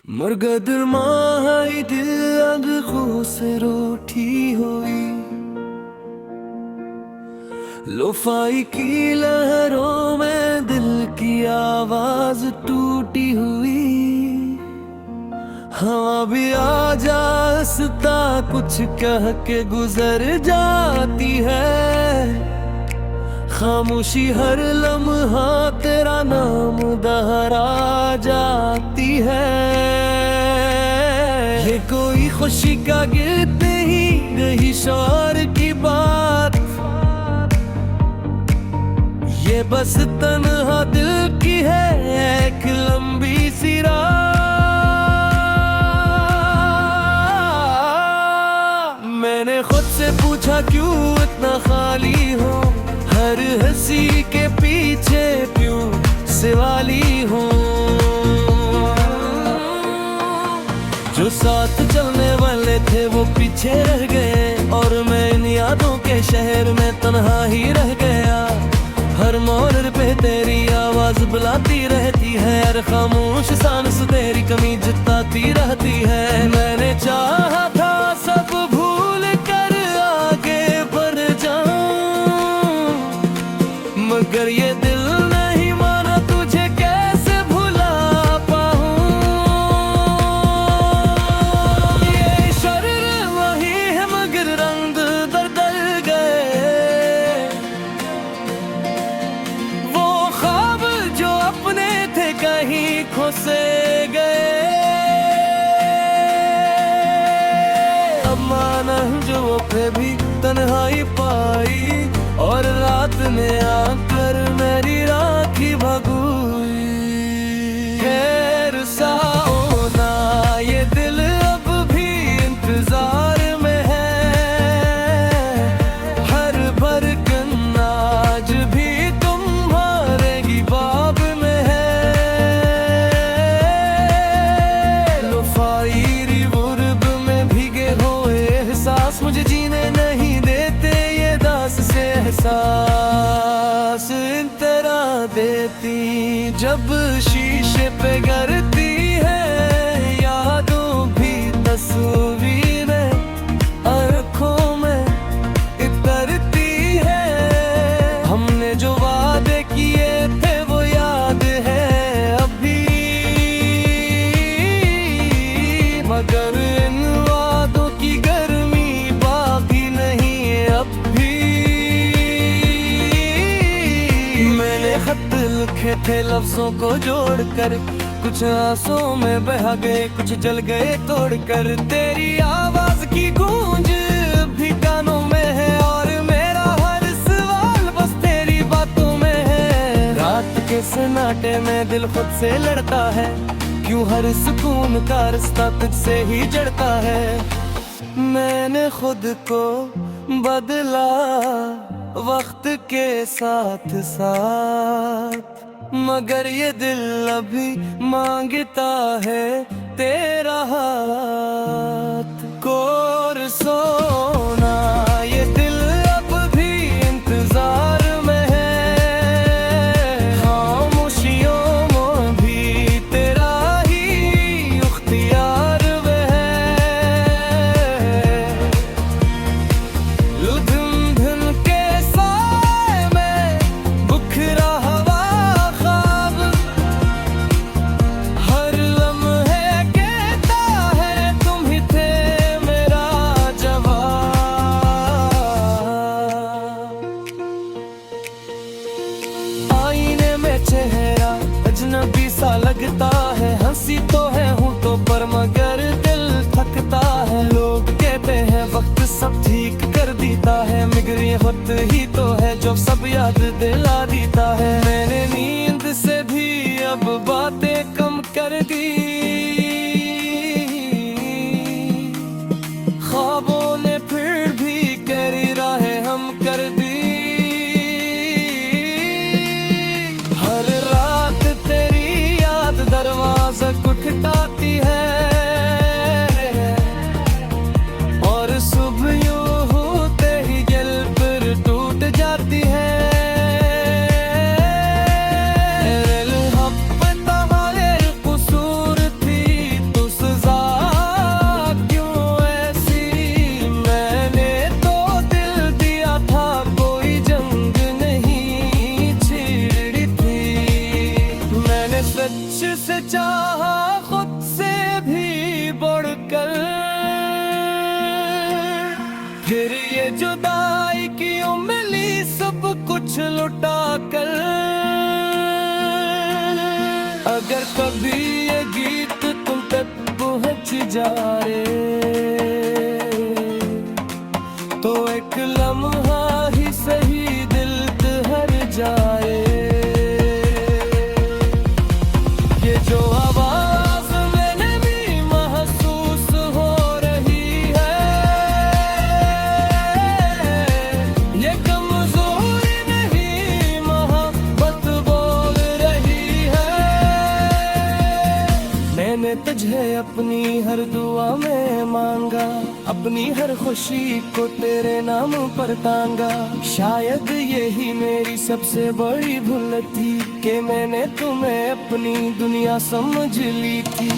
मरगद माही दिल अगखों से रूठी हुई, लोफाई की लहरों में दिल की आवाज टूटी हुई। हवा भी आ जासता कुछ कह के गुजर जाती है, खामोशी हर लम्हा तेरा नाम दोहरा जाती है। ये कोई खुशी का गीत नहीं, रही शौर की बात, ये बस तन्हा दिल की है एक लंबी सी रात। मैंने खुद से पूछा क्यों इतना खाली हो, हर हंसी के पीछे क्यों सवाली हूँ। जो साथ चलने वाले थे वो पीछे रह गए, और मैं इन यादों के शहर में तन्हा ही रह गया। हर मोड़ पे तेरी आवाज बुलाती रहती है, हर खामोश सांस तेरी कमी जताती रहती है। मैंने चाहा था सब भूल कर आगे बढ़ जाऊं, मगर ये दिल नहीं माना तुझे कैसे भुला पाऊं। ये शरीर वही है मगर रंग बदल गए, वो ख्वाब जो अपने थे कहीं खो से गए। अब माना जो पे भी तन्हाई पाई, और रात में आकर मेरी राखी भगोई। खैर सा होना ये दिल अब भी इंतजार में है, हर भरकन आज भी तुम्हारे ही बाब में है। लोफाई गुर्ब में भीगे हुए एहसास मुझे जीने नहीं देते, ये दास से एहसास इन तरह देती। जब शीशे पे गिरती है यादों भी तस्वीरें आँखों में इतरती है। हमने जो वादे किए थे वो याद है अभी, मगर इन वादों की गर्मी बाकी नहीं है अब भी। मैंने खत लिखे थे लफ्जों को जोड़कर, कुछ आंसुओं में बह गए कुछ जल गए तोड़कर। तेरी आवाज की गूंज भी कानों में है, और मेरा हर सवाल बस तेरी बातों में है। रात के सन्नाटे में दिल खुद से लड़ता है, क्यों हर सुकून का रास्ता तुझसे ही जड़ता है। मैंने खुद को बदला वक्त के साथ साथ, मगर ये दिल अभी मांगता है तेरा हाथ। कोर सोना ये दिल अब भी इंतजार में है, खामोशियों में भी तेरा ही इख्तियार में है। धुन धुन के साए में बुखरा हवा ख्वाब, हर लम्हे कहता है तुम ही थे मेरा जवाब। आईने में चेहरा अजनबी सा लगता है, हंसी तो है हूँ तो पर मगर दिल थकता है। लोग कहते हैं वक्त सब ठीक कर देता है, मगर ये वक्त ही तो है जो सब याद दिला देता है। मैंने नींद से भी अब बातें कम कर दी, ख्वाबों ने फिर भी करी राहें हम कर दी। हर रात तेरी याद दरवाजा खटखटाती है, और सुबह यूं होते ही दिल पर टूट जाती है। दिल हप तवाले कुसूर से चाहा खुद से भी बढ़कर, फिर ये जुदाई क्यों मिली सब कुछ लुटा कर। अगर कभी ये गीत तुम तक पहुंच जाए तो एक लम्हा ही सही दिल ठहर जाए। ये जो आवाज मैंने भी महसूस हो रही है, ये कमजोरी नहीं मोहब्बत बोल रही है। मैंने तुझे अपनी हर दुआ में मांगा, अपनी हर खुशी को तेरे नाम पर तांगा। शायद यही मेरी सबसे बड़ी भूल थी कि मैंने तुम्हें अपनी दुनिया समझ ली थी।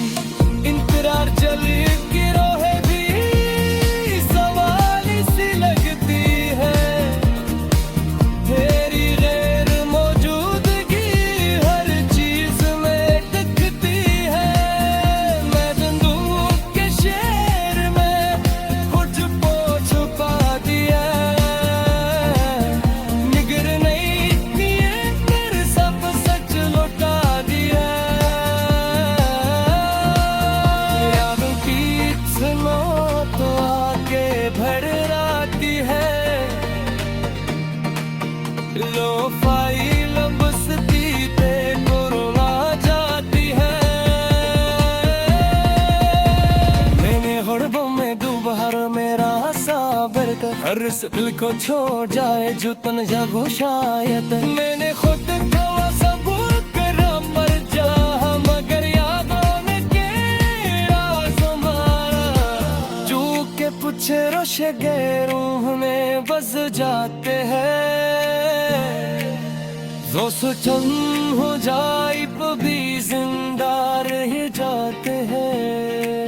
इंतजार चली गिरोहे भी सवाल सी लगती है, तेरी गैर मौजूदगी हर चीज में दिखती है। मैं बंदूक के शेर में कुछ को छुपा दिया, निगर नहीं किए फिर सब सच लौटा दिया। यादों की सुनो तो आके भड़राती है, लो फाइल बसती पे कोरोना जाती है। मैंने गड़बों में डूबा हर मेरा साबर का, हर इस दिल को छोड़ जाए जो तन जागो शायद। मैंने खुद कहा सबूर करा मर जा, मगर यादों ने केड़ा संभाला। चू के पूछे रोशे गैरों में बस जाते हैं, दोस्त चंद हो जाए तो भी जिंदा रह जाते हैं।